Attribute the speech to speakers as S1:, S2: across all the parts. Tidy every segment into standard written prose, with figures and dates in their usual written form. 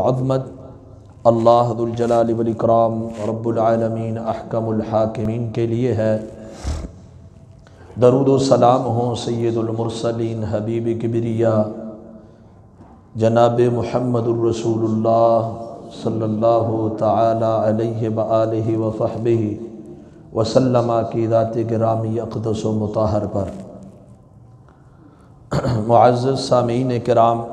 S1: अज़मत अल्लाह दुल जलाल वल इकराम रब्बुल आलमीन अहकमुल हाकिमीन के लिए है। दरूद व सलाम हो सय्यदुल मुरसलीन हबीब किबरिया जनाब मुहम्मदुर रसूलुल्लाह सल्लल्लाहु तआला अलैहि व आलिहि व सहबिहि व सल्लमा की ज़ात गिरामी अक़दस व मुताहर पर मुअज़्ज़ज़ सामीन किराम,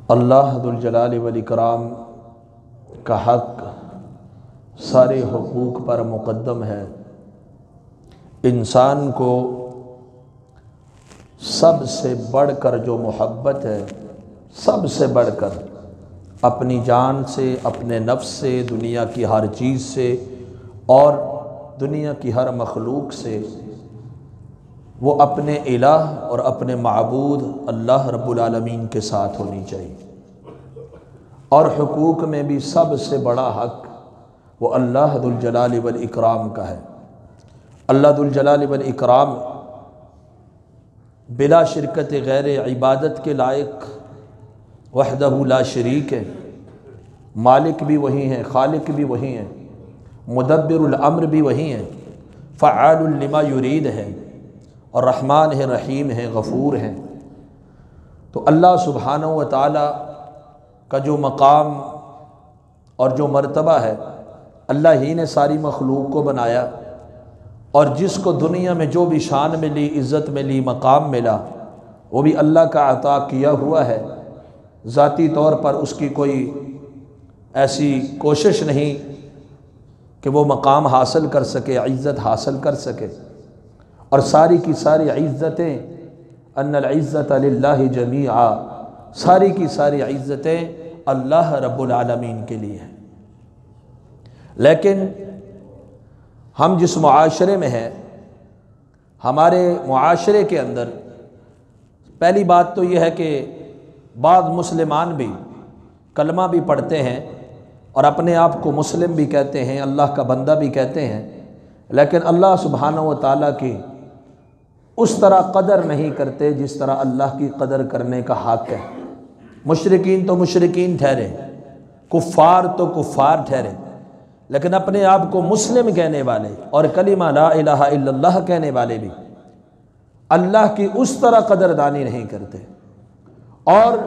S1: अल्लाह दुल जलाल वल इकराम का हक़ सारे हुकूक पर मुक़द्दम है। इंसान को सबसे बढ़कर जो मोहब्बत है, सबसे बढ़कर अपनी जान से, अपने नफ्स से, दुनिया की हर चीज़ से और दुनिया की हर मखलूक से, वो अपने इलाह और अपने माबूद अल्लाह रब्बुल आलमीन के साथ होनी चाहिए। और हुकूक में भी सबसे बड़ा हक़ वो अल्लाह दुल जलाल वल इकराम का है। अल्लाह दुल जलाल वल इकराम बिला शिरकत गैर इबादत के लायक वहदहु ला शरीक है। मालिक भी वही हैं, खालिक भी वही हैं, मुदब्बिरुल अम्र भी वही हैं, फ़आलुल लिमा युरीद है और रहमान है, रहीम है, गफ़ूर हैं। तो अल्लाह सुब्हानहु व तआला का जो मकाम और जो मर्तबा है, अल्लाह ही ने सारी मखलूक को बनाया और जिसको दुनिया में जो भी शान मिली, इज़्ज़त मिली, मकाम मिला, वो भी अल्लाह का अता किया हुआ है। ज़ाती तौर पर उसकी कोई ऐसी कोशिश नहीं कि वो मकाम हासिल कर सके, इज़्ज़त हासिल कर सके। और सारी की सारी इज़्ज़तें अन्नल इज़्ज़त लिल्लाहि जमीआ, सारी की सारी इज़्ज़तें अल्लाह रब्बुल आलमीन के लिए हैं। लेकिन हम जिस मुआशरे में हैं, हमारे मुआशरे के अंदर पहली बात तो यह है कि बाद मुसलमान भी कलमा भी पढ़ते हैं और अपने आप को मुस्लिम भी कहते हैं, अल्लाह का बंदा भी कहते हैं, लेकिन अल्लाह सुब्हानहु व तआला की उस तरह कदर नहीं करते जिस तरह अल्लाह की कदर करने का हक़ है। मुशरिकीन तो मुशरिकीन ठहरे, कुफ़ार तो कुफ़ार ठहरे, लेकिन अपने आप को मुस्लिम कहने वाले और कलिमा ला इलाहा इल्लल्लाह कहने वाले भी अल्लाह की उस तरह कदरदानी नहीं करते। और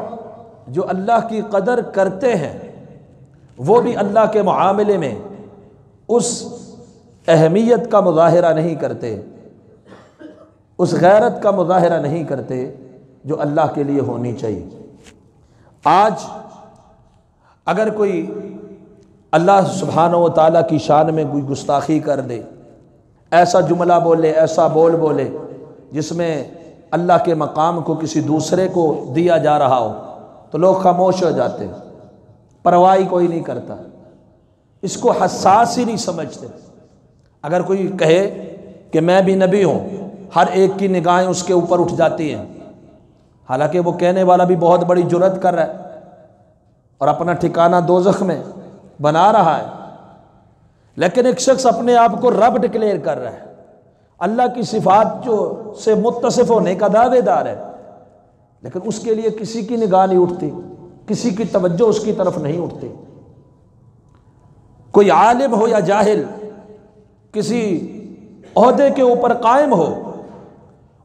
S1: जो अल्लाह की कदर करते हैं वो भी अल्लाह के मुआमले में उस अहमियत का मुज़ाहिरा नहीं करते, उस गैरत का मुज़ाहिरा नहीं करते जो अल्लाह के लिए होनी चाहिए। आज अगर कोई अल्लाह सुब्हानहु व तआला की शान में कोई गुस्ताखी कर दे, ऐसा जुमला बोले, ऐसा बोल बोले जिसमें अल्लाह के मकाम को किसी दूसरे को दिया जा रहा हो, तो लोग खामोश हो जाते, परवाही कोई नहीं करता, इसको हसास ही नहीं समझते। अगर कोई कहे कि मैं भी नबी हूँ, हर एक की निगाहें उसके ऊपर उठ जाती हैं, हालांकि वो कहने वाला भी बहुत बड़ी जुर्रत कर रहा है और अपना ठिकाना दोज़ख में बना रहा है। लेकिन एक शख्स अपने आप को रब डिक्लेयर कर रहा है, अल्लाह की सिफात जो से मुत्तसिफ होने का दावेदार है, लेकिन उसके लिए किसी की निगाह नहीं उठती, किसी की तवज्जो उसकी तरफ नहीं उठती। कोई आलिम हो या जाहिल, किसी ओहदे के ऊपर कायम हो,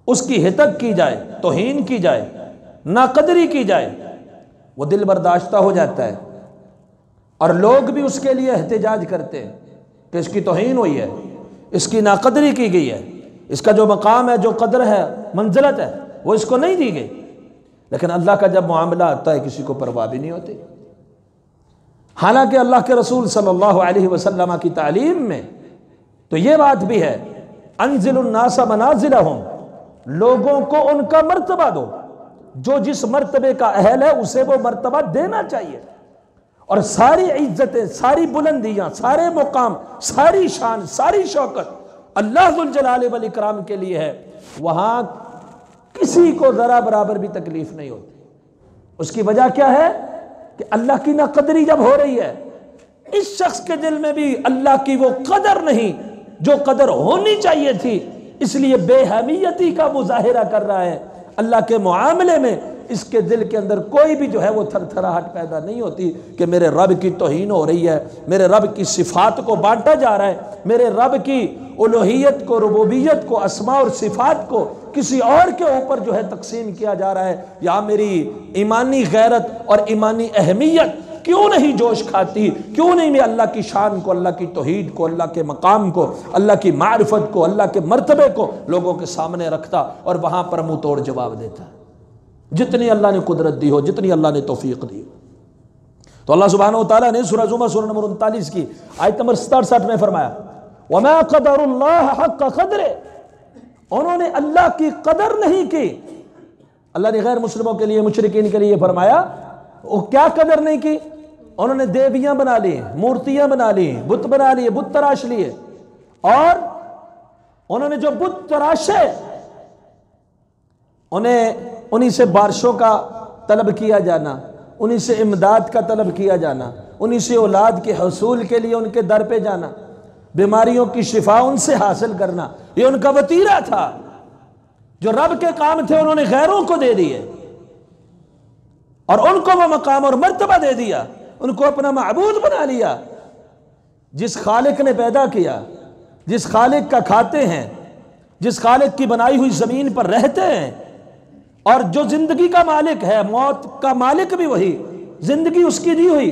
S1: उसकी हितक की जाए, तौहीन की जाए, नाकदरी की जाए, वो दिल बर्दाश्ता हो जाता है और लोग भी उसके लिए एहतजाज करते हैं कि इसकी तौहीन हुई है, इसकी नाकदरी की गई है, इसका जो मकाम है, जो कदर है, मंजिलत है, वो इसको नहीं दी गई। लेकिन अल्लाह का जब मामला आता है किसी को परवाह भी नहीं होती। हालांकि अल्लाह के रसूल सल्लल्लाहु अलैहि वसल्लम की तालीम में तो ये बात भी है, अंजिलुन नासा मनाजिलहुम, लोगों को उनका मर्तबा दो, जो जिस मर्तबे का अहल है उसे वो मर्तबा देना चाहिए। और सारी इज्जतें, सारी बुलंदियां, सारे मुकाम, सारी शान, सारी शौकत अल्लाह जुल जलाल वल इकराम के लिए है। वहां किसी को जरा बराबर भी तकलीफ नहीं होती। उसकी वजह क्या है कि अल्लाह की नाकदरी जब हो रही है, इस शख्स के दिल में भी अल्लाह की वो कदर नहीं जो कदर होनी चाहिए थी, इसलिए बेहमीयती का मुजाहिरा कर रहा है। अल्लाह के मुआमले में इसके दिल के अंदर कोई भी जो है वो थरथराहट पैदा नहीं होती कि मेरे रब की तौहीन हो रही है, मेरे रब की सिफात को बांटा जा रहा है, मेरे रब की उलूहियत को, रुबूबियत को, अस्मा और सिफात को किसी और के ऊपर जो है तकसीम किया जा रहा है। या मेरी ईमानी गैरत और ईमानी अहमियत क्यों नहीं जोश खाती, क्यों नहीं मैं अल्लाह की शान को, अल्लाह की तौहीद को, अल्लाह के मकाम को, अल्लाह की मारिफत को, अल्लाह के मर्तबे को लोगों के सामने रखता और वहां पर मुंह तोड़ जवाब देता। जितनी अल्लाह ने कुदरत दी हो, जितनी अल्लाह ने तौफीक दी हो। तो अल्लाह सुब्हानहू व तआला ने सूरह जुमा सूरह नंबर 39 की आयत नंबर 67 में फरमाया, वमा क़दरुल्लाह हक़्क़ क़द्रे, उन्होंने अल्लाह की कदर नहीं की। अल्लाह ने गैर मुस्लिमों के लिए, मुशरिकीन के लिए फरमाया, वो क्या कदर नहीं की? उन्होंने देवियां बना ली, मूर्तियां बना ली, बुत बना लिए, बुत तराश लिए, और उन्होंने जो बुत तराशे उन्हें उन्हीं से बारिशों का तलब किया जाना, उन्हीं से इमदाद का तलब किया जाना, उन्हीं से औलाद के हसूल के लिए उनके दर पे जाना, बीमारियों की शिफा उनसे हासिल करना, ये उनका वतीरा था। जो रब के काम थे उन्होंने गैरों को दे दिए और उनको वो मकाम और मर्तबा दे दिया, उनको अपना माबूद बना लिया। जिस खालिक ने पैदा किया, जिस खालिक का खाते हैं, जिस खालिक की बनाई हुई जमीन पर रहते हैं, और जो जिंदगी का मालिक है, मौत का मालिक भी वही, जिंदगी उसकी दी हुई,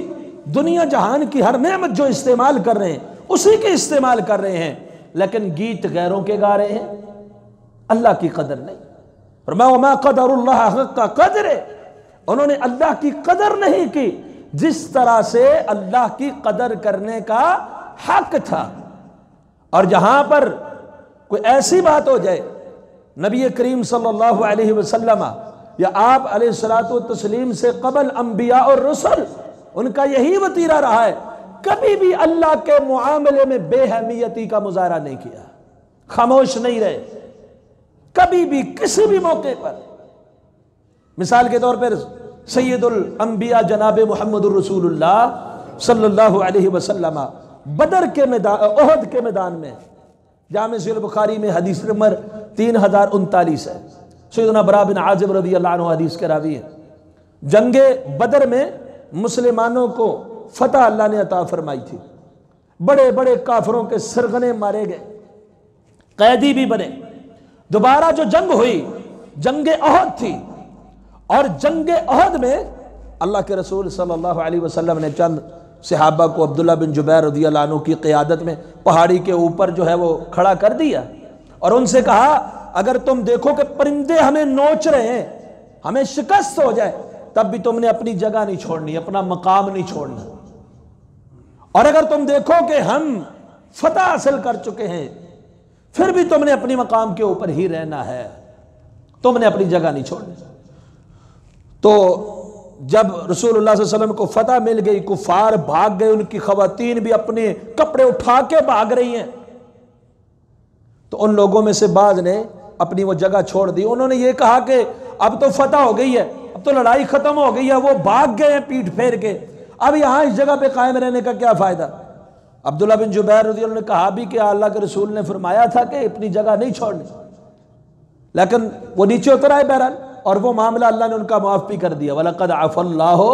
S1: दुनिया जहान की हर नेमत जो इस्तेमाल कर रहे हैं उसी के इस्तेमाल कर रहे हैं, लेकिन गीत गैरों के गा रहे हैं, अल्लाह की कदर नहीं। और मैं वमा क़दरुल्लाह हक़्क़ क़द्रे, उन्होंने अल्लाह की कदर नहीं की जिस तरह से अल्लाह की कदर करने का हक था। और जहां पर कोई ऐसी बात हो जाए, नबी करीम सल्लल्लाहु अलैहि वसल्लम या आप अलैहिस्सलातु तस्लीम से कबल अंबिया और रसूल, उनका यही वतीरा रहा है, कभी भी अल्लाह के मुआमले में बेहमियती का मुजाहरा नहीं किया, खामोश नहीं रहे कभी भी, किसी भी मौके पर। मिसाल के तौर पर सैयदुल अंबिया जनाब मुहम्मदुर रसूलुल्लाह सल्लल्लाहु अलैहि वसल्लम बदर के मैदान, ओहद के मैदान में, जामे सहीह बुखारी में हदीस नंबर 3039 है, सैयदना बरा बिन आज़िब रज़ी अल्लाह अन्हु हदीस के रावी है। जंगे बदर में मुसलमानों को फतह अल्लाह ने अता फरमाई थी, बड़े बड़े काफिरों के सरगने मारे गए, कैदी भी बने। दोबारा जो जंग हुई, जंगे ओहद थी, और जंगे ओहद में अल्लाह के रसूल सल्लल्लाहु अलैहि वसल्लम ने चंद सहाबा को अब्दुल्ला बिन जुबैर रज़ियल्लाहु अन्हु की क़ियादत में पहाड़ी के ऊपर जो है वो खड़ा कर दिया और उनसे कहा, अगर तुम देखो कि परिंदे हमें नोच रहे हैं, हमें शिकस्त हो जाए, तब भी तुमने अपनी जगह नहीं छोड़नी, अपना मकाम नहीं छोड़ना। और अगर तुम देखो कि हम फतह हासिल कर चुके हैं, फिर भी तुमने अपनी मकाम के ऊपर ही रहना है, तुमने अपनी जगह नहीं छोड़नी। तो जब रसूलुल्लाह सल्लल्लाहु अलैहि वसल्लम को फतह मिल गई, कुफार भाग गए, उनकी खवातीन भी अपने कपड़े उठा के भाग रही हैं, तो उन लोगों में से बाज ने अपनी वो जगह छोड़ दी। उन्होंने ये कहा कि अब तो फतह हो गई है, अब तो लड़ाई खत्म हो गई है, वो भाग गए हैं पीठ फेर के, अब यहां इस जगह पे कायम रहने का क्या फायदा। अब्दुल्ला बिन जुबैर रज़ियल्लाहु अन्हु ने कहा भी कि अल्लाह के रसूल ने फरमाया था कि अपनी जगह नहीं छोड़नी, लेकिन वो नीचे उतर आए बहरहाल, और वो मामला अल्लाह ने उनका माफ भी कर दिया। वलक़द अफ़ल्लाहु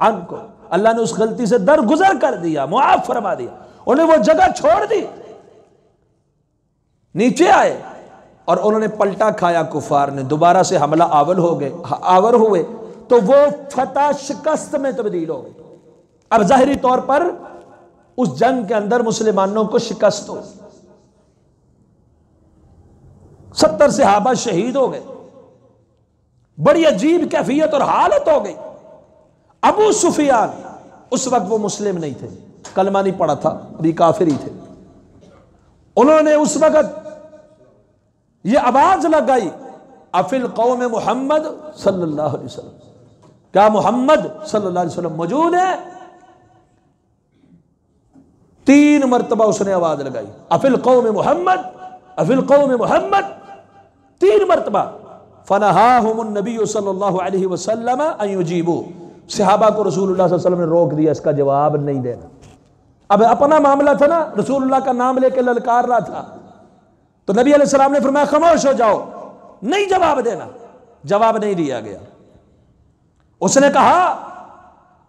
S1: अन्कुम, अल्लाह ने उस गलती से दरगुजर कर दिया, मुआफ फरमा दिया, उन्हें वो जगह छोड़ दी, नीचे आए और उन्होंने पलटा खाया। कुफार ने दोबारा से हमला आवर हुए तो वो फतह शिकस्त में तब्दील हो गई। अब जाहिरी तौर पर उस जंग के अंदर मुसलमानों को शिकस्त हुई, 70 सहाबा शहीद हो गए, बड़ी अजीब कैफियत और हालत हो गई। अबू सुफियान उस वक्त वो मुस्लिम नहीं थे, कलमा नहीं पढ़ा था, अभी काफिर ही थे। उन्होंने उस वक्त ये आवाज लगाई, अफिल कौम मोहम्मद सल्लल्लाहु अलैहि वसल्लम, क्या मोहम्मद सल्लल्लाहु अलैहि वसल्लम मौजूद है? 3 मरतबा उसने आवाज लगाई, अफिल कौम मोहम्मद, अफिल कौम मोहम्मद, 3 मरतबा। फनहाहुमुन नबी सल्लल्लाहु अलैहि वसल्लम अन युजीबू, सहाबा को रसूलुल्लाह सल्लल्लाहु अलैहि वसल्लम ने रोक दिया, इसका जवाब नहीं देना। अब अपना मामला था ना, रसूलुल्लाह का नाम लेके ललकार रहा था, तो नबी अलैहि सलाम ने फरमाया खामोश हो जाओ, नहीं जवाब देना। जवाब नहीं दिया गया। उसने कहा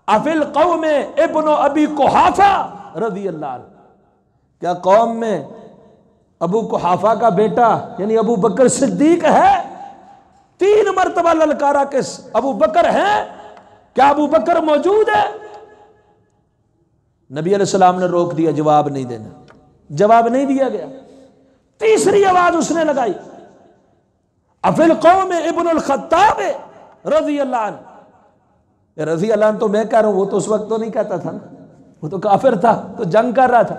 S1: अफिल कौम में इब्न अबी कुहाफा रज़ी अल्लाह अन्हु, क्या कौम में अबू कुहाफा का बेटा यानी अबू बकर सिद्दीक है? 3 मरतबा ललकारा के अबू बकर है, क्या अबू बकर मौजूद है? नबी अलैहिस्सलाम ने रोक दिया, जवाब नहीं देना, जवाब नहीं दिया गया। तीसरी आवाज उसने लगाई, अफिल कौम इब्नुल खत्ताब रज़ी अल्लाह अन्हु। रज़ी अल्लाह अन्हु तो मैं कह रहा हूं, वो तो उस वक्त तो नहीं कहता था ना, वो तो काफिर था, तो जंग कर रहा था।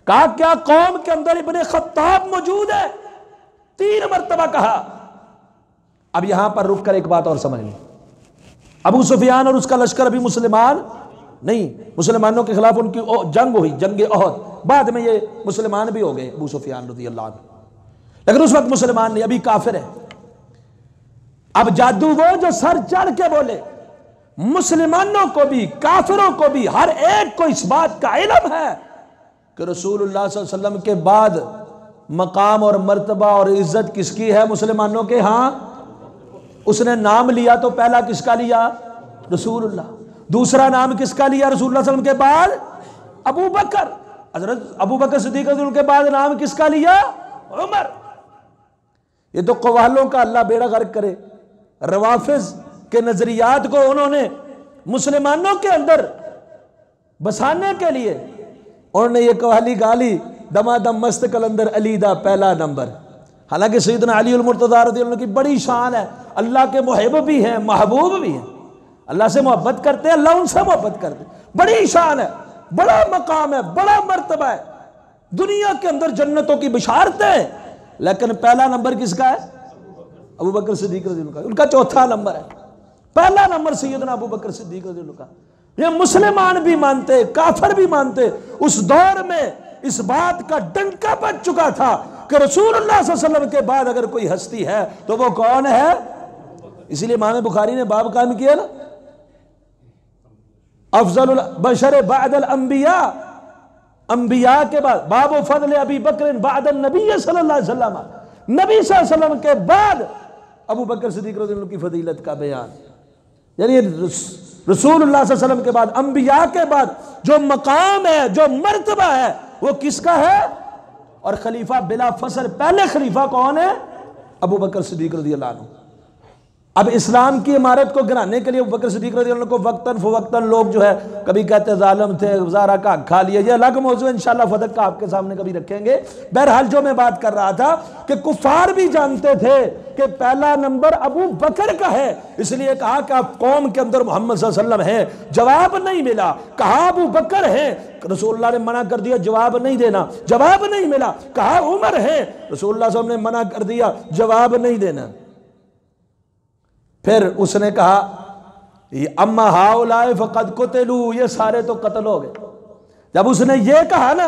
S1: कहा क्या कौम के अंदर इब्ने खत्ताब मौजूद है? 3 मरतबा कहा। अब यहां पर रुक कर एक बात और समझ लें, अबू सुफियान और उसका लश्कर अभी मुसलमान नहीं, मुसलमानों के खिलाफ उनकी जंग हुई, जंग ओहद, बाद में ये मुसलमान भी हो गए अबू सुफियान रज़ी अल्लाह अन्हु, लेकिन उस वक्त मुसलमान नहीं, अभी काफिर है। अब जादू वो जो सर चढ़ के बोले, मुसलमानों को भी काफिरों को भी हर एक को इस बात का इल्म है कि रसूलुल्लाह सल्लल्लाहु अलैहि वसल्लम के बाद मकाम और मर्तबा और इज्जत किसकी है? मुसलमानों के। हाँ, उसने नाम लिया तो पहला किसका लिया? रसूलुल्लाह। दूसरा नाम किसका लिया रसूलुल्लाह सल्लल्लाहु अलैहि वसल्लम के बाद? अबू बकर। हजरत अबू बकर सिद्दीक रज़ियल्लाहु अन्हु के बाद नाम किसका लिया? उमर। ये तो कवालों का अल्लाह बेड़ा गर्क करे, रवाफिज के नजरियात को उन्होंने मुसलमानों के अंदर बसाने के लिए उन्होंने ये कवाली गाली, दमादम मस्त कलंदर अली दा पहला नंबर। हालांकि सैयदना अली अल मुर्तज़ा रज़ियल्लाहु अन्हु की बड़ी शान है, अल्लाह के मुहिब भी हैं, महबूब भी हैं, अल्लाह से मोहब्बत करते हैं, अल्लाह उनसे मोहब्बत करते हैं, बड़ी शान है, बड़ा मकाम है, बड़ा मर्तबा है, दुनिया के अंदर जन्नतों की बिशारतें हैं। लेकिन पहला नंबर किसका है? अबू बकर सिद्दीक रज़ियल्लाहु अन्हु का। उनका चौथा नंबर है, पहला नंबर सैयदना अबू बकर सिद्दीक रज़ियल्लाहु अन्हु का। ये मुसलमान भी मानते, काफिर भी मानते। उस दौर में इस बात का डंका बज चुका था कि रसूलुल्लाह सल्लल्लाहु अलैहि वसल्लम के बाद अगर कोई हस्ती है तो वो कौन है? इसीलिए इमाम बुखारी ने बाब कायम किया ना, अफजलुल बशर बअदल अंबिया, अंबिया के बाद बाब फज़ल अबी बकर बअदन नबी सल्लल्लाहु अलैहि वसल्लम, नबी सल्लल्लाहु अलैहि वसल्लम के बाद अबू बकर सिद्दीक रज़ियल्लाहु अन्हु की फजीलत का बयान। यानी रसूलुल्लाह सल्लल्लाहु अलैहि वसल्लम के बाद, अंबिया के बाद जो मकाम है, जो मर्तबा है, वो किसका है? और खलीफा बिला फसल पहले खलीफा कौन है? अबू बकर सिद्दीक रज़ियल्लाहु अन्हु। अब इस्लाम की इमारत को गिराने के लिए अबू बकर सिद्दीक रज़ियल्लाहु अन्हु को वक्तन फवक्तन लोग जो है, कभी कहते जालिम थे, ज़ारा का खा लिया, ये अलग मौजू है, इंशाअल्लाह फदक का आपके सामने कभी रखेंगे। बहरहाल जो मैं बात कर रहा था कि कुफार भी जानते थे कि पहला नंबर अबू बकर का है, इसलिए कहा कि आप कौम के अंदर मोहम्मद सल्लल्लाहु अलैहि वसल्लम है। जवाब नहीं मिला, कहा अबू बकर है, रसूलुल्लाह ने मना कर दिया, जवाब नहीं देना, जवाब नहीं मिला, कहा उमर है, रसूलुल्लाह सल्लल्लाहु अलैहि वसल्लम ने मना कर दिया, जवाब नहीं देना। फिर उसने कहा अम्मा हाउलाए फक़द कुतिलू, ये सारे तो कत्ल हो गए। जब उसने ये कहा ना,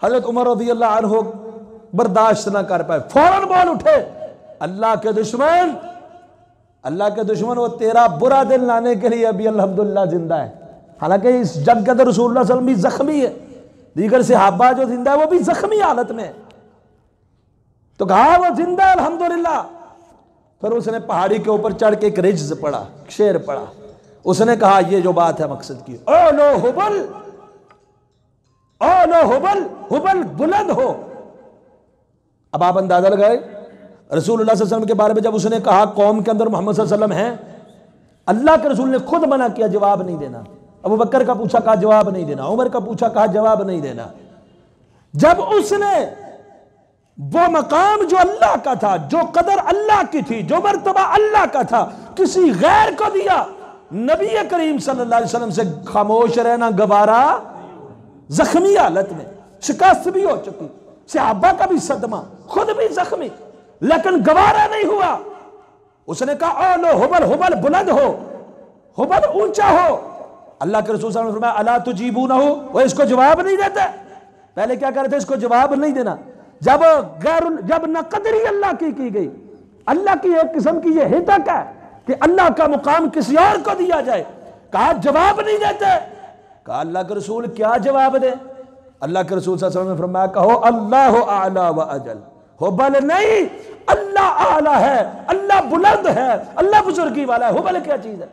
S1: हज़रत उमर रज़ियल्लाहु अन्हु बर्दाश्त ना कर पाए, फौरन बोल उठे, अल्लाह के दुश्मन, अल्लाह के दुश्मन, वो तेरा बुरा दिन लाने के लिए अभी अल्हम्दुलिल्लाह जिंदा है। हालांकि इस जंग के अंदर रसूलुल्लाह सल्लल्लाहु अलैहि वसल्लम भी जख्मी है, दीगर सहाबा जो जिंदा है वो भी जख्मी हालत में, तो कहा वो जिंदा है अल्हम्दुलिल्लाह। फिर उसने पहाड़ी के ऊपर चढ़ के एक रिज्ज पढ़ा, शेर पढ़ा, उसने कहा ये जो बात है मकसद की, ओ लो हुबल, ओ लो हुबल, हुबल बुलंद हो। अब आप अंदाजा लगाए रसूलुल्लाह सल्लल्लाहु अलैहि वसल्लम के बारे में जब उसने कहा कौम के अंदर मोहम्मद सल्लल्लाहु अलैहि वसल्लम है, अल्लाह के रसूल ने खुद मना किया, जवाब नहीं देना। अबू बकर का पूछा, कहा जवाब नहीं देना, उमर का पूछा, कहा जवाब नहीं देना। जब उसने वो मकाम जो अल्लाह का था, जो कदर अल्लाह की थी, जो मर्तबा अल्लाह का था, किसी गैर को दिया, नबी करीम सल्लल्लाहु अलैहि वसल्लम से खामोश रहना गवारा, जख्मी हालत में, शिकस्त भी हो चुकी, सहाबा का भी सदमा, खुद भी जख्मी, लेकिन गवारा नहीं हुआ। उसने कहा ओ लो हुबल, हुबल बुलंद हो, हुबल ऊंचा हो। अल्लाह के रसूल सल्लल्लाहु अलैहि वसल्लम ने फरमाया अला तुजीबूना हो, वो इसको जवाब नहीं देते। पहले क्या कर रहे थे? इसको जवाब नहीं देना। जब जब नकदरी अल्लाह की गई, अल्लाह की एक किस्म की ये हिदक है कि अल्लाह का मुकाम किसी और को दिया जाए, कहा जवाब नहीं देते। कहा अल्लाह के रसूल क्या जवाब दे? अल्लाह के रसूल सल्लल्लाहु अलैहि वसल्लम ने फरमाया कहो अल्लाह आला व अजल, हुबल नहीं, अल्लाह आला है, अल्लाह बुलंद है, अल्लाह बुजुर्गी वाला है, हुबल क्या चीज है?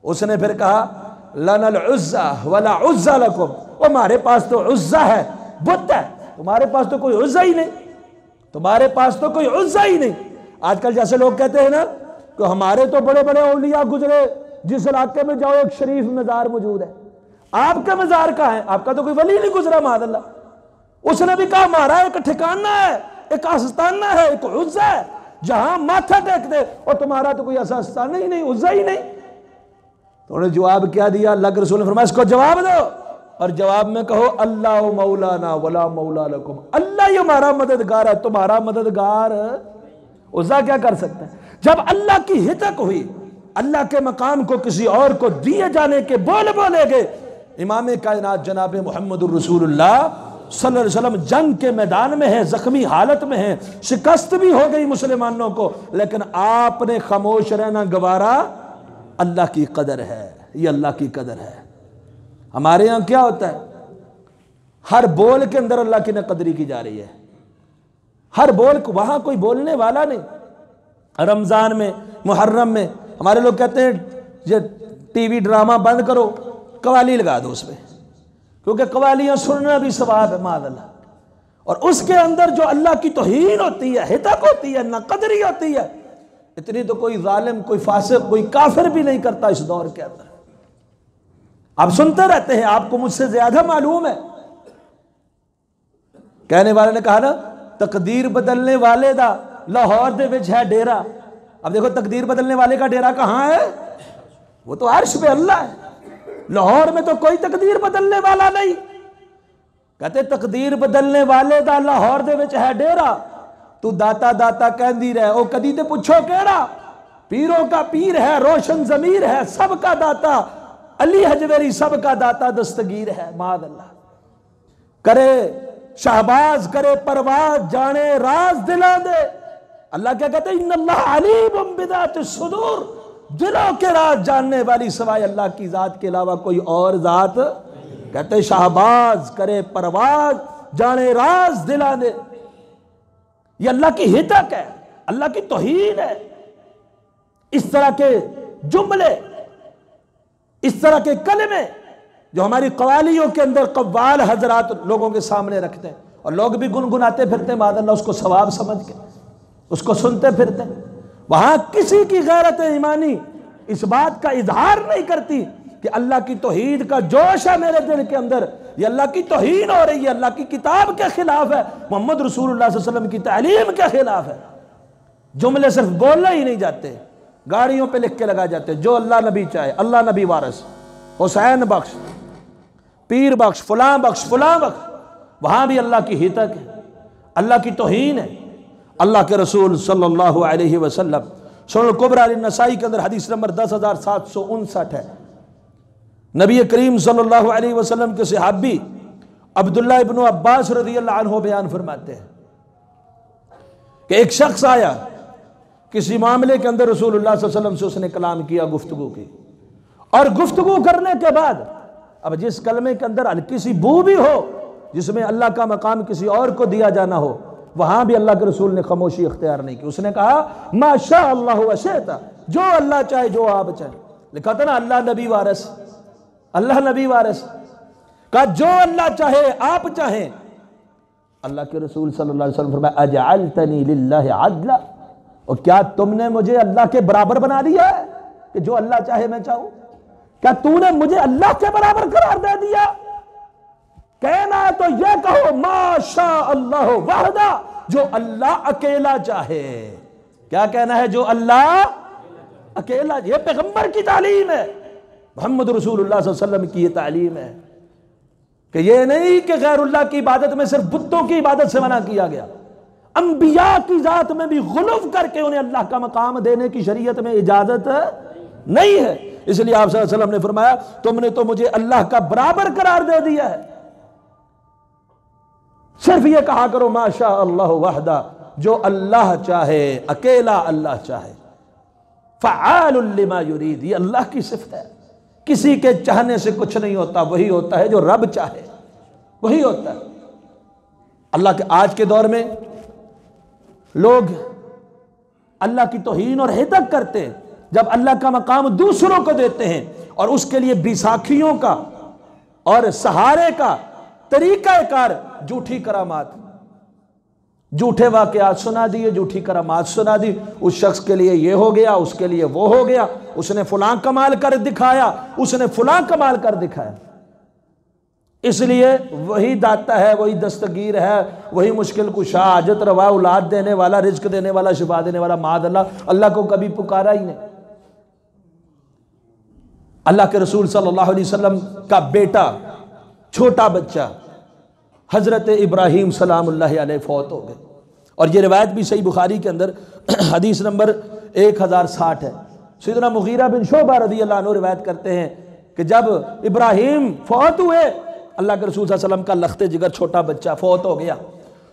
S1: उसने फिर कहा लनल उज़्ज़ा वला उज़्ज़ा लकुम, हमारे पास तो उज़्ज़ा है, बुत है, तुम्हारे पास तो कोई उज़्ज़ा ही नहीं, तुम्हारे पास तो कोई उज़्ज़ा ही नहीं। आजकल जैसे लोग कहते हैं ना कि हमारे तो बड़े बड़े औलिया गुजरे, जिस इलाके में जाओ एक शरीफ मज़ार मौजूद है, आपका मज़ार कहाँ है? आपका तो कोई वली नहीं गुजरा मादल्ला। उसने भी कहा हमारा एक ठिकाना है, एक आस्ताना है, एक उज़्ज़ा है जहां माथा टेकते, और तुम्हारा तो कोई ऐसा आस्ताना ही नहीं, उज़्ज़ा ही नहीं। तो उन्होंने जवाब क्या दिया? अल्लाह के रसूल ने फरमाया इसको जवाब दो, और जवाब में कहो अल्लाह मौलाना वला मौला लकुम, अल्लाह ही हमारा मददगार है, तुम्हारा मददगार उज़्ज़ा क्या कर सकता है? जब अल्लाह की हितक हुई, अल्लाह के मकाम को किसी और को दिए जाने के बोल बोले गए, इमाम कायनात जनाब मुहम्मदुर रसूलुल्लाह सल्लल्लाहु अलैहि वसल्लम जंग के मैदान में है, जख्मी हालत में है, शिकस्त भी हो गई मुसलमानों को, लेकिन आपने खामोश रहना गवारा। अल्लाह की कदर है, ये अल्लाह की कदर है। हमारे यहाँ क्या होता है, हर बोल के अंदर अल्लाह की नकदरी की जा रही है, हर बोल को, वहां कोई बोलने वाला नहीं। रमजान में, मुहर्रम में हमारे लोग कहते हैं ये टीवी ड्रामा बंद करो, कवाली लगा दो उसमें, क्योंकि कवालियां सुनना भी सवाब है मादल्ला। और उसके अंदर जो अल्लाह की तौहीन होती है, हितक होती है, नकदरी होती है, इतनी तो कोई जालिम, कोई फासिक, कोई काफिर भी नहीं करता इस दौर के अंदर। आप सुनते रहते हैं, आपको मुझसे ज्यादा मालूम है। कहने वाले ने कहा ना, तकदीर बदलने वाले दा लाहौर दे विच है डेरा। अब देखो तकदीर बदलने वाले का डेरा कहां है? वो तो अर्श पे अल्लाह है। लाहौर में तो कोई तकदीर बदलने वाला नहीं। कहते तकदीर बदलने वाले दा लाहौर दे विच है डेरा, तू दाता दाता कहंदी रहे, ओ कदी ते पुछो केड़ा? पीरों का पीर है, रोशन जमीर है, सबका दाता अली हजवेरी, सबका दाता दस्तगीर है। मादल्ला करे शहबाज, करे परवाज, जाने राज दिला दे। अल्लाह क्या कहते हैं? इन्नल्लाह अलीमुम बिदातिस सुदूर, दिलों के राज जानने वाली सिवाय अल्लाह की जात के अलावा कोई और जात। कहते शाहबाज, करे परवाज, जाने राज दिला दे। ये अल्लाह की हितक है, अल्लाह की तौहीन है। इस तरह के जुमले, इस तरह के कलमे जो हमारी कवालियों के अंदर कव्वाल हजरात लोगों के सामने रखते हैं, और लोग भी गुनगुनाते फिरते मादल्ला उसको सवाब समझ के, उसको सुनते फिरते। वहां किसी की गैरत ईमानी इस बात का इजहार नहीं करती कि अल्लाह की तौहीद का जोश है मेरे दिल के अंदर, ये अल्लाह की तौहीन हो रही है, अल्लाह की किताब के खिलाफ है, मोहम्मद रसूलुल्लाह सल्लल्लाहु अलैहि वसल्लम की तालीम के खिलाफ है। जुमले सिर्फ बोलने ही नहीं जाते, गाड़ियों पे लिख के लगा जाते, जो अल्लाह नबी चाहे, अल्लाह नबी वारस, हुसैन बख्श, पीर बख्श, फलां बख्श, फलां बख्श। वहां भी अल्लाह की हितक है, अल्लाह की तौहीन है। अल्लाह के रसूल सल्लल्लाहु अलैहि वसल्लम सुनन कुबरा नसाई के अंदर हदीस नंबर 10,759 है। नबी करीम सल्लल्लाहु अलैहि वसल्लम के सहाबी अब्दुल्लाह इब्न अब्बास रज़ियल्लाहु अन्हु बयान फरमाते हैं कि एक शख्स आया, किसी मामले के अंदर रसूलुल्लाह सल्लल्लाहु अलैहि वसल्लम से उसने कलाम किया, गुफ्तगू की, और गुफ्तगू करने के बाद अब जिस कलमे के अंदर हल्की सी बू भी हो, जिसमें अल्लाह का मकाम किसी और को दिया जाना हो, वहां भी अल्लाह के रसूल ने खामोशी इख्तियार नहीं की। उसने कहा माशा अल्लाह वशैता, जो अल्लाह चाहे, जो आप चाहे। लिखा था ना अल्लाह नबी वारस, अल्लाह नबी वारस। कहा जो अल्लाह चाहे, आप चाहे। अल्लाह के रसूल सल्लल्लाहु अलैहि वसल्लम फरमाया अजअलतनी लिल्लाहि अदला, और क्या तुमने मुझे अल्लाह के बराबर बना दिया है कि जो अल्लाह चाहे मैं चाहूं? क्या तूने मुझे अल्लाह के बराबर करार दे दिया? कहना है तो यह कहो माशा अल्लाह वहदा, जो अल्लाह अकेला चाहे। क्या कहना है? जो अल्लाह अकेला। ये पैगंबर की तालीम है, मोहम्मद रसूलुल्लाह सल्लल्लाहु अलैहि वसल्लम की ये तालीम है कि ये नहीं कि गैरुल्लाह की इबादत में सिर्फ बुतों की इबादत से मना किया गया, अंबिया की जात में भी गुलूफ करके उन्हें अल्लाह का मकाम देने की शरीयत में इजाजत नहीं है। इसलिए आप सल्लल्लाहु अलैहि वसल्लम ने फरमाया तुमने तो मुझे अल्लाह का बराबर करार दे दिया है। सिर्फ ये कहा करो माशा अल्लाह वहदा, जो अल्लाह चाहे, अकेला अल्लाह चाहे। फ़आलुल लिमा युरीद, ये अल्लाह की सिफत है। किसी के चाहने से कुछ नहीं होता, वही होता है जो रब चाहे, वही होता है। अल्लाह के आज के दौर में लोग अल्लाह की तौहीन और हितक करते हैं, जब अल्लाह का मकाम दूसरों को देते हैं और उसके लिए बैसाखियों का और सहारे का तरीका कार झूठी करामात, झूठे वाकयात सुना दिए, झूठी करामात सुना दी, उस शख्स के लिए ये हो गया, उसके लिए वो हो गया, उसने फलां कमाल कर दिखाया, उसने फलां कमाल कर दिखाया। इसलिए वही दाता है, वही दस्तगीर है, वही मुश्किल कुशा, हाजत रवा, औलाद देने वाला, रिज्क देने वाला, शिफा देने वाला, माद अल्लाह को कभी पुकारा ही नहीं। अल्लाह के रसूल सल्लल्लाहु अलैहि वसल्लम का बेटा, छोटा बच्चा हजरत इब्राहीम सलामुल्लाह अलैह फौत हो गए। और ये रिवायत भी सही बुखारी के अंदर हदीस नंबर 1060 है। सैयदना मुगीरा बिन शोबा रज़ी अल्लाह अन्हु रिवायत करते हैं कि जब इब्राहीम फौत हुए, अल्लाह के रसूल सल्लल्लाहु अलैहि वसल्लम का लख्ते जिगर छोटा बच्चा फौत हो गया,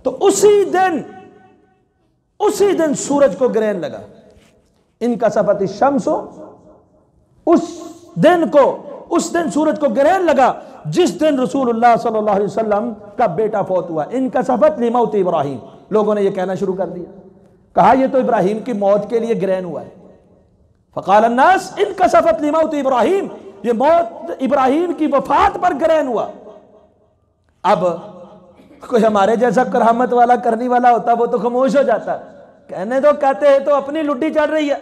S1: तो उसी दिन सूरज को ग्रहण लगा। इनका सफत शम्सो, उस दिन सूरज को ग्रहण लगा जिस दिन रसूलुल्लाह सल्लल्लाहु अलैहि वसल्लम का बेटा फौत हुआ। इनका सफत लिमौत इब्राहीम, लोगों ने यह कहना शुरू कर दिया, कहा यह तो इब्राहीम की मौत के लिए ग्रहण हुआ है। फ़क़ाल अन्नास इनका सफत लिमौत इब्राहीम, ये मौत इब्राहीम की वफात पर ग्रहण हुआ। अब कोई हमारे जैसा करहमत वाला करने वाला होता वो तो खामोश हो जाता, कहने दो, कहते हैं तो अपनी लुड्डी चढ़ रही है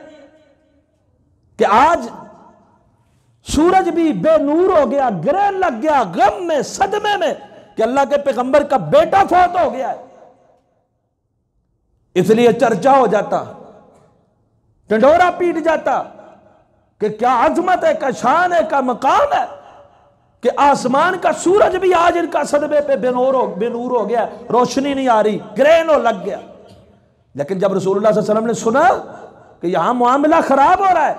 S1: कि आज सूरज भी बेनूर हो गया, ग्रहण लग गया, गम में, सदमे में कि अल्लाह के पैगंबर का बेटा फौत हो गया है। इसलिए चर्चा हो जाता, ढंढोरा पीट जाता कि क्या अजमत है, क्या शान है, क्या मकाम है कि आसमान का सूरज भी आज इनका सदमे पे बेनूर हो गया, रोशनी नहीं आ रही, ग्रहण लग गया। लेकिन जब रसूलुल्लाह सल्लल्लाहु अलैहि वसल्लम ने सुना कि यहां मामला खराब हो रहा है,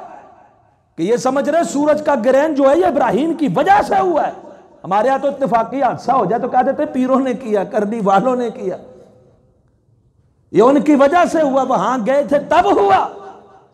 S1: कि ये समझ रहे सूरज का ग्रहण जो है ये इब्राहीम की वजह से हुआ है, हमारे यहां तो इत्तेफाकी हादसा हो जाए तो कह देते पीरों ने किया, करनी वालों ने किया, ये उनकी वजह से हुआ, वहां गए थे तब हुआ।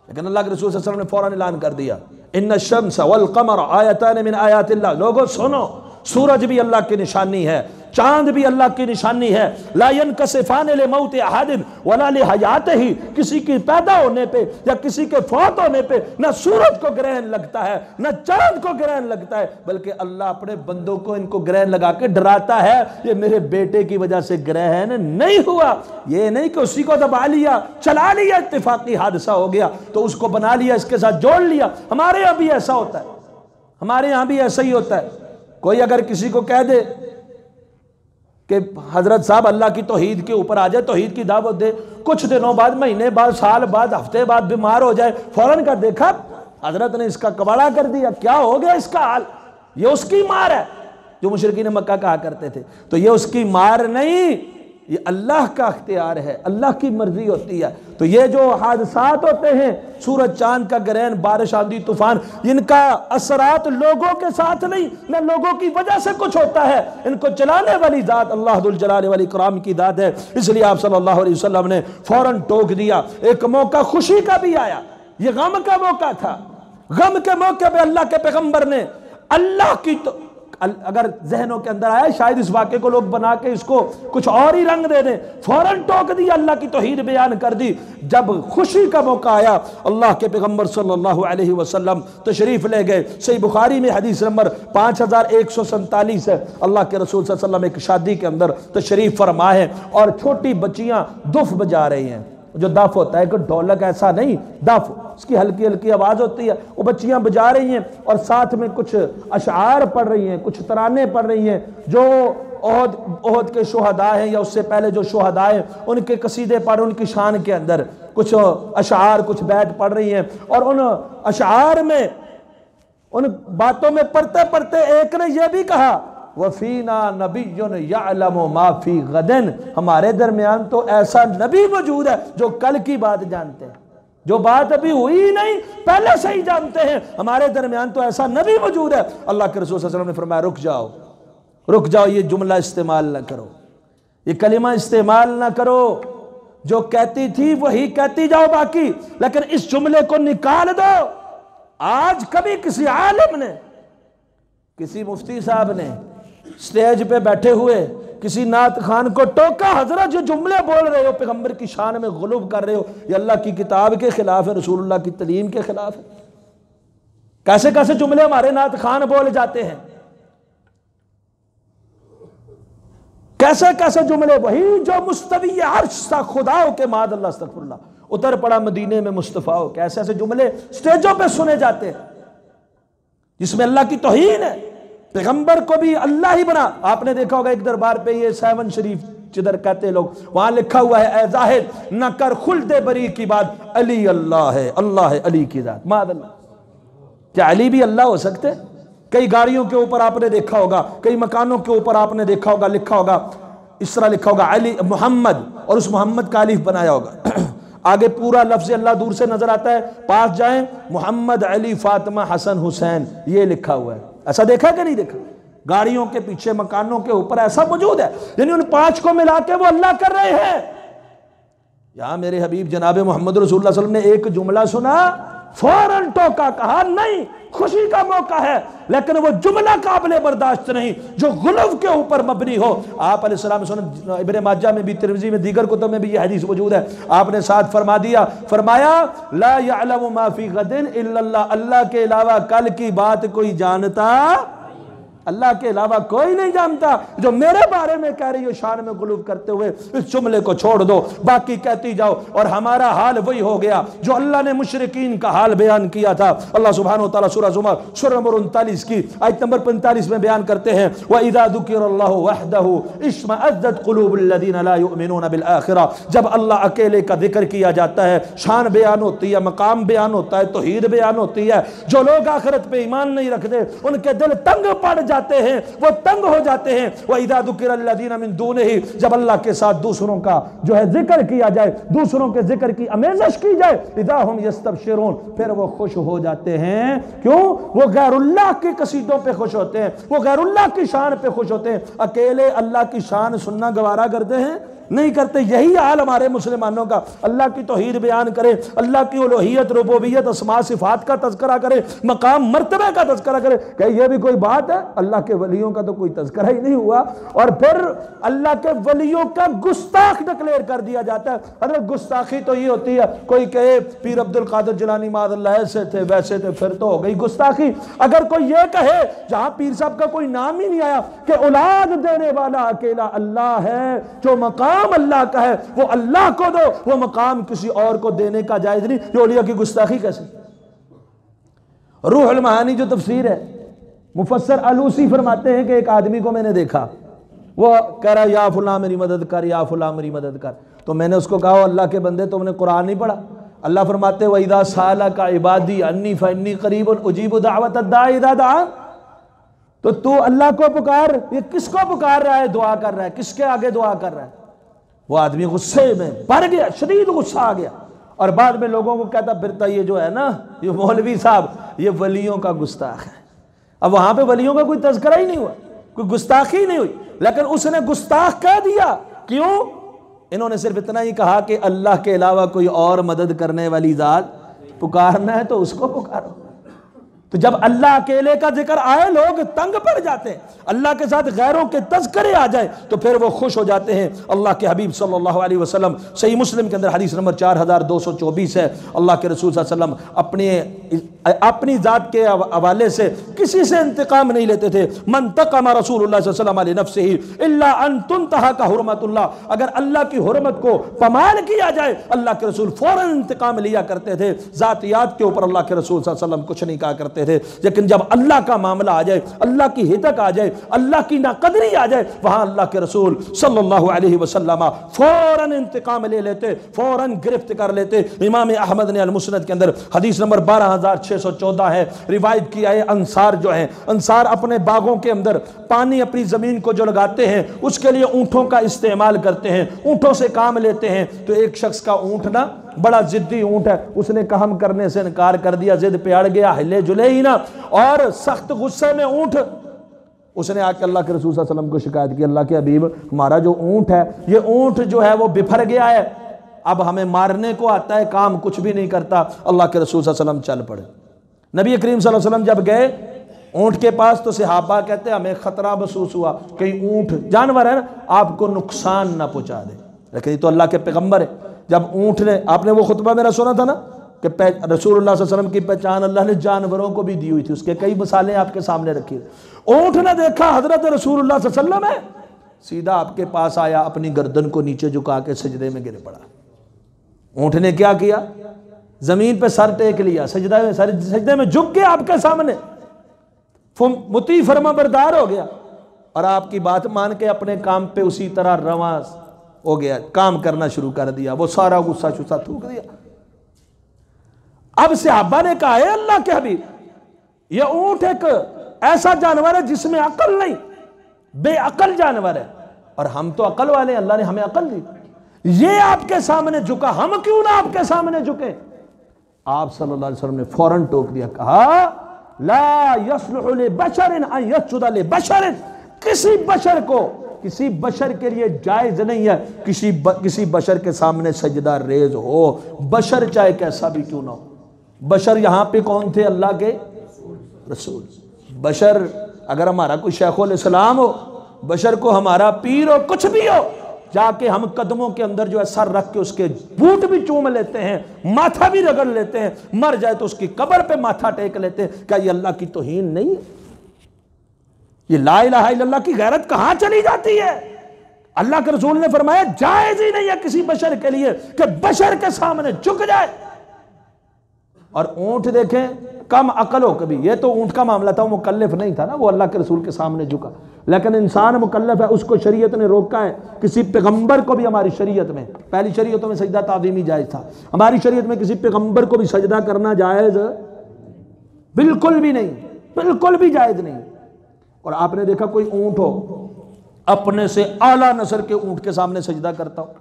S1: लेकिन अल्लाह के रसूल सल्लल्लाहु अलैहि वसल्लम ने फौरन ऐलान कर दिया, इन्ना शम्स वल कमर आयतान मिन आयातिल्लाह, लोगों सुनो, सूरज भी अल्लाह की निशानी है, चांद भी अल्लाह की निशानी है। ला यनकसिफान लिमौत अहदिन वला लिहयातिही, किसी के पैदा होने पे या किसी के फौत होने पे ना सूरज को ग्रहण लगता है ना चांद को ग्रहण लगता है, बल्कि अल्लाह अपने बंदों को इनको ग्रहण लगा के डराता है, ये मेरे बेटे की वजह से ग्रहण नहीं हुआ। ये नहीं कि उसी को दबा लिया, चला लिया, इत्तेफाकी हादसा हो गया तो उसको बना लिया, इसके साथ जोड़ लिया। हमारे यहां भी ऐसा होता है, हमारे यहां भी ऐसा ही होता है। कोई अगर किसी को कह दे कि हजरत साहब अल्लाह की तौहीद के ऊपर आ जाए, तौहीद की दावत दे, कुछ दिनों बाद, महीने बाद, साल बाद, हफ्ते बाद बीमार हो जाए, फौरन का देखा हजरत ने इसका कबाड़ा कर दिया, क्या हो गया इसका हाल, ये उसकी मार है, जो मुशरिकीन मक्का कहा करते थे। तो ये उसकी मार नहीं, ये अल्लाह का अख्तियार है, अल्लाह की मर्जी होती है। तो ये जो हादसात होते हैं, सूरज चांद का ग्रहण, बारिश, आंधी, तूफान, इनका असरात लोगों के साथ नहीं, न लोगों की वजह से कुछ होता है, इनको चलाने वाली जात अल्लाह दुल जलाल वल इकराम की जात है। इसलिए आप सल्लल्लाहु अलैहि वसल्लम ने फौरन टोक दिया। एक मौका खुशी का भी आया, ये गम का मौका था। गम के मौके पे अल्लाह के पैगंबर ने अल्लाह की, तो अगर जहनों के अंदर आया शायद इस वाक़े को लोग बना के इसको कुछ और ही रंग दे दें, फौरन टोक दी, अल्लाह की तौहीद बयान कर दी। जब खुशी का मौका आया, अल्लाह के पैगंबर सल्लल्लाहु अलैहि वसल्लम तशरीफ ले गए। सही बुखारी में हदीस नंबर 5147 है। अल्लाह के रसूल सल्लल्लाहु अलैहि वसल्लम एक शादी के अंदर तशरीफ फरमा है और छोटी बच्चियां दुफ बजा रही हैं। जो दफ होता है कि ढोलक ऐसा नहीं, दफ उसकी हल्की हल्की आवाज़ होती है, वो बच्चियां बजा रही हैं और साथ में कुछ अशआर पढ़ रही हैं, कुछ तराने पढ़ रही हैं जो ओहद के शुहदा हैं या उससे पहले जो शुहदा हैं उनके कसीदे पढ़, उनकी शान के अंदर कुछ अशआर, कुछ बैत पढ़ रही हैं। और उन अशआर में, उन बातों में पढ़ते पढ़ते एक ने यह भी कहा, वफीना नबियुन यअलमु मा फी गदन, हमारे दरमियान तो ऐसा नबी मौजूद है जो कल की बात जानते हैं, जो बात अभी हुई नहीं पहले से ही जानते हैं। हमारे दरमियान तो ऐसा नबी मौजूद है। अल्लाह के रसूल सल्लल्लाहु अलैहि वसल्लम ने फरमाया, रुक जाओ, रुक जाओ, ये जुमला इस्तेमाल ना करो, ये कलिमा इस्तेमाल ना करो, जो कहती थी वही कहती जाओ बाकी, लेकिन इस जुमले को निकाल दो। आज कभी किसी आलिम ने, किसी मुफ्ती साहब ने स्टेज पे बैठे हुए किसी नात खान को टोका, हजरत जो जुमले बोल रहे हो पैगंबर की शान में गुलूब कर रहे हो, ये अल्लाह की किताब के खिलाफ है, रसूलुल्लाह की तलीम के खिलाफ है। कैसे कैसे जुमले हमारे नात खान बोल जाते हैं, कैसे कैसे जुमले। वही जो मुस्तवी अर्श सा खुदाओं के माद अल्लाह अस्तगफिरुल्लाह उतर पड़ा मदीने में मुस्तफाओ, कैसे ऐसे जुमले स्टेजों पे सुने जाते हैं जिसमें अल्लाह की तौहीन है। पैगंबर को भी अल्लाह ही बना। आपने देखा होगा एक दरबार पे ये 7 शरीफ जिधर कहते लोग, वहां लिखा हुआ है ए जाहिद न कर खुल्दे बरी की बात, अली अल्लाह है, अल्लाह है अली की जात माद अल्लाह। क्या अली भी अल्लाह हो सकते? कई गाड़ियों के ऊपर आपने देखा होगा, कई मकानों के ऊपर आपने देखा होगा, लिखा होगा इस तरह लिखा होगा अली मोहम्मद, और उस मोहम्मद का अलीफ बनाया होगा। आगे पूरा लफ्ज अल्लाह दूर से नजर आता है, पास जाएं मोहम्मद अली फातिमा हसन हुसैन, ये लिखा हुआ है। ऐसा देखा कि नहीं देखा? गाड़ियों के पीछे मकानों के ऊपर ऐसा मौजूद है, यानी उन 5 को मिला के वो अल्लाह कर रहे हैं। यहां मेरे हबीब जनाब मोहम्मद रसूलुल्लाह सल्लल्लाहु अलैहि वसल्लम ने एक जुमला सुना, फौरन टोका, कहा नहीं खुशी का मौका है, लेकिन वो जुमला काबिले बर्दाश्त नहीं जो गुलव के ऊपर मबनी हो। आप अलैहिस्सलाम सुनन इब्ने माजा में भी, तिरमिज़ी में, दीगर कुतुब में भी ये हदीस मौजूद है। आपने साथ फरमा दिया, फरमाया ला यअलमु मा फी गदिन इल्लल्लाह, अल्लाह के अलावा कल की बात कोई जानता, अल्लाह के अलावा कोई नहीं जानता। जो मेरे बारे में कह रही हो शान में गुलूब करते हुए, इस जुमले को छोड़ दो, बाकी कहती जाओ। और हमारा हाल वही हो गया जो अल्लाह ने मुशरिकीन का हाल बयान किया था। अल्लाह सुब्हानहू व तआला सूरह ज़ुमर सूरह नंबर 39 की आयत नंबर 45 में बयान करते हैं, व इज़ा ज़ुकिरल्लाहु वहदहू इश्मअज़्ज़त क़ुलूबुल लज़ीना ला युमिनूना बिल आखिरा। जब अल्लाह अकेले का जिक्र किया जाता है, शान बयान होती है, मकाम बयान होता है, तौहीद बयान होती है, जो लोग आखिरत पे ईमान नहीं रखते उनके दिल तंग पड़ जाते हैं, वो तंग हो जाते हैं। व इज़ा ज़ुकिरल्लज़ीना मिन दूनिही, जब अल्लाह के साथ दूसरों का जो है जिक्र किया जाए, दूसरों के जिक्र की अमेज़श की जाए, इज़ा हुम यस्तबशिरून, फिर वो खुश हो जाते हैं। क्यों? वो गैरुल्लाह के कसीदों पे खुश होते हैं, वो गैरुल्लाह की शान पे खुश होते हैं। अकेले अल्लाह की शान सुनना गवारा करते हैं? नहीं करते। यही हाल हमारे मुसलमानों का। अल्लाह की तौहीद बयान करे, अल्लाह की उलूहियत, रुबूबियत, अस्मा सिफात का तज़किरा करे, मकाम मर्तबे का तज़किरा करे, क्या ये भी कोई बात है? अल्लाह के वलियों का तो कोई तज़किरा ही नहीं हुआ। और फिर अल्लाह के वलियों का गुस्ताख डिक्लेयर कर दिया जाता है। अरे गुस्ताखी तो ये होती है, कोई कहे पीर अब्दुल कादिर जिलानी माज़अल्लाह ऐसे थे वैसे थे, फिर तो हो गई गुस्ताखी। अगर कोई ये कहे जहां पीर साहब का कोई नाम ही नहीं आया कि औलाद देने वाला अकेला अल्लाह है, जो मकाम अल्लाह का है वो अल्लाह को दो, वो मकाम किसी और को देने का जायज नहीं, ये औलिया की गुस्ताखी कैसे? रूहुल महानी जो तफसीर है, मुफस्सर अलूसी फरमाते हैं कि एक आदमी को मैंने देखा, वो कह रहा या फुला मेरी मदद कर, या फुला मेरी मदद कर। तो मैंने उसको कहा अल्लाह के बंदे तुमने कुरान नहीं पढ़ा? अल्लाह फरमाते व इज़ा सालका इबादी अन्नी फइन्नी करीबुन उजीबु दावत अद्दाई इज़ा दआन। तो तू अल्लाह को पुकार, ये किसको पुकार रहा है? दुआ कर रहा है, किसके आगे दुआ कर रहा है? वो आदमी गुस्से में भर गया, शदीद गुस्सा आ गया, और बाद में लोगों को कहता फिरता ये जो है ना, ये मौलवी साहब ये वलियों का गुस्ताख है। अब वहां पे वलियों का कोई तज़किरा ही नहीं हुआ, कोई गुस्ताखी नहीं हुई, लेकिन उसने गुस्ताख कह दिया। क्यों? इन्होंने सिर्फ इतना ही कहा कि अल्लाह के अलावा कोई और मदद करने वाली जात पुकारना है तो उसको पुकारो। तो जब अल्लाह अकेले का जिक्र आए लोग तंग पड़ जाते हैं, अल्लाह के साथ गैरों के तज़किरे आ जाए तो फिर वो खुश हो जाते हैं। अल्लाह के हबीब सल्लल्लाहु अलैहि वसल्लम सही मुस्लिम के अंदर हदीस नंबर 4224 है, अल्लाह के रसूल सल्लल्लाहु अलैहि वसल्लम अपनी ज़ात के हवाले से किसी से इंतकाम नहीं लेते थे। मन तक़मा रसूलुल्लाह सल्लल्लाहु अलैहि वसल्लम नफ्सिही इल्ला अन तुंतहक हुर्मतुल्लाह, अगर अल्लाह की हुर्मत को पमाल किया जाए अल्लाह के रसूल फौरन इंतकाम लिया करते थे। ज़ातियात के ऊपर अल्लाह के रसूल सल्लल्लाहु अलैहि वसल्लम कुछ नहीं कहा करते थे, लेकिन जब अल्लाह का मामला आ जाए, अल्लाह की हितक आ जाए, अल्लाह की नाकदरी आ जाए, वहां अल्लाह के रसूल सल्लल्लाहु अलैहि वसल्लम फौरन इंतकाम ले लेते, फौरन गिरफ्त कर लेते। इमाम अहमद ने अल-मुस्नद के अंदर हदीस नंबर 12614 है, रिवायत किया है। अंसार जो है, अंसार अपने बागों के अंदर पानी अपनी जमीन को जो लगाते हैं उसके लिए ऊंटों का इस्तेमाल करते हैं, ऊंटों से काम लेते हैं। तो एक शख्स का ऊंट ना बड़ा जिद्दी ऊंट है, उसने काम करने से इनकार कर दिया, जिद पे अड़ गया, हिले जुले ही ना, और सख्त गुस्से में ऊंट, उसने आके अल्लाह के रसूल सल्लल्लाहु अलैहि वसल्लम को शिकायत की, अल्लाह के हबीब हमारा जो ऊंट है, ये ऊंट जो है वो बिफर गया है, अब हमें मारने को आता है, काम कुछ भी नहीं करता। अल्लाह के रसूल सल्लल्लाहु अलैहि वसल्लम चल पड़े। नबी करीम सल्लल्लाहु अलैहि वसल्लम जब गए ऊंट के पास तो सहाबा कहते हमें खतरा महसूस हुआ, कहीं ऊंट जानवर है ना आपको नुकसान ना पहुंचा दे, लेकिन ये तो अल्लाह के पैगंबर है। जब ऊंट ने, आपने वो खुतबा मेरा सुना था ना, कि रसूलुल्लाह सल्लल्लाहु अलैहि वसल्लम की पहचान अल्लाह ने जानवरों को भी दी हुई थी, उसके कई मिसालें आपके सामने रखी। ऊँट ने देखा हजरत रसूलुल्लाह सल्लल्लाहु अलैहि वसल्लम है, सीधा आपके पास आया, अपनी गर्दन को नीचे झुका के सजदे में गिर पड़ा। ऊँट ने क्या किया, जमीन पे सर टेक लिया, सजदे में झुक के आपके सामने मुती फरमा बरदार हो गया और आपकी बात मान के अपने काम पे उसी तरह रवा हो गया, काम करना शुरू कर दिया, वो सारा गुस्सा शुस्सा थूक दिया। अब सहाबा ने कहा है अल्लाह के हबीब, ये ऊंट एक ऐसा जानवर है जिसमें अकल नहीं, बेअकल जानवर है, और हम तो अकल वाले हैं, अल्लाह ने हमें अकल दी। ये आपके सामने झुका, हम क्यों ना आपके सामने झुके। आप सल्लल्लाहु अलैहि वसल्लम ने फौरन टोक दिया, कहा ला यस्लुहु लिबशरिन अन यसजुदा लिबशरिन, किसी बशर को, किसी बशर के लिए जायज नहीं है किसी बशर के सामने सजदा रेज हो, बशर चाहे कैसा भी क्यों ना हो। बशर यहां पे कौन थे, अल्लाह के रसूल। बशर अगर हमारा कोई शेखुल इस्लाम हो, बशर को हमारा पीर हो, कुछ भी हो, जाके हम कदमों के अंदर जो है सर रख के उसके बूट भी चूम लेते हैं, माथा भी रगड़ लेते हैं, मर जाए तो उसकी कब्र पे माथा टेक लेते हैं। क्या ये अल्लाह की तौहीन नहीं है? ये ला इलाहा इल्लल्लाह की गैरत कहां चली जाती है? अल्लाह के रसूल ने फरमाया जायज ही नहीं है किसी बशर के लिए कि बशर के सामने झुक जाए। और ऊंट देखें, कम अकल हो कभी, ये तो ऊंट का मामला था, वो मुकल्लफ नहीं था ना, वो अल्लाह के रसूल के सामने झुका। लेकिन इंसान मुकल्लफ है, उसको शरीयत ने रोका है। किसी पैगंबर को भी हमारी शरीयत में, पहली शरीयतों में सजदा ताज़ीमी जायज था, हमारी शरीयत में किसी पैगंबर को भी सजदा करना जायज बिल्कुल भी नहीं, बिल्कुल भी जायज नहीं। और आपने देखा कोई ऊंट हो, अपने से आला नस्ल के ऊंट के सामने सजदा करता हो,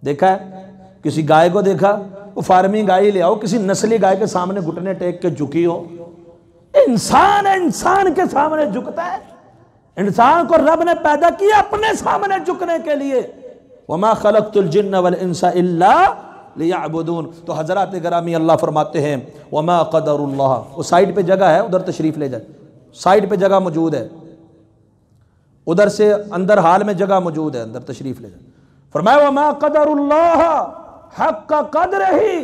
S1: देखा है? किसी गाय को देखा, वो फार्मी गाय ले आओ, किसी नस्ली गाय के सामने घुटने टेक के झुकी हो। इंसान है, इंसान के सामने झुकता है। इंसान को रब ने पैदा किया अपने सामने झुकने के लिए। वमा खलक़तुल जिन्न वल इंसा इल्ला लियअबुदून। तो हजरात गिरामी अल्लाह फरमाते हैं वमा क़दरुल्लाह, वो साइड पे जगह है, उधर तशरीफ ले जाए, साइड पे जगह मौजूद है, उधर से अंदर हाल में जगह मौजूद है, अंदर तशरीफ ले जाए। फरमाया वमा क़दरुल्लाह हक़्क़ क़द्रिही,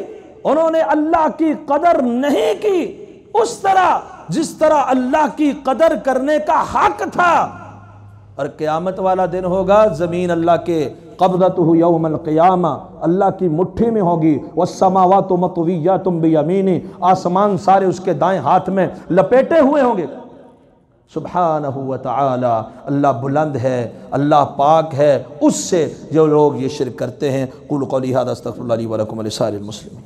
S1: उन्होंने अल्लाह की कदर नहीं की उस तरह जिस तरह अल्लाह की कदर करने का हक था। और क़यामत वाला दिन होगा, ज़मीन अल्लाह के क़ब्ज़तुहु यौमल क़ियामा, अल्लाह की मुट्ठी में होगी। वस्समावातु मतविय्यातुम बियमीनी, आसमान सारे उसके दाएं हाथ में लपेटे हुए होंगे। सुब्हानहु व तआला, अल्लाह बुलंद है, अल्लाह पाक है उससे जो लोग ये शिर्क करते हैं। कुल कौली हाज़ा अस्तग़फिरुल्लाह ली व लकुम व लिसाइरिल मुस्लिमीन।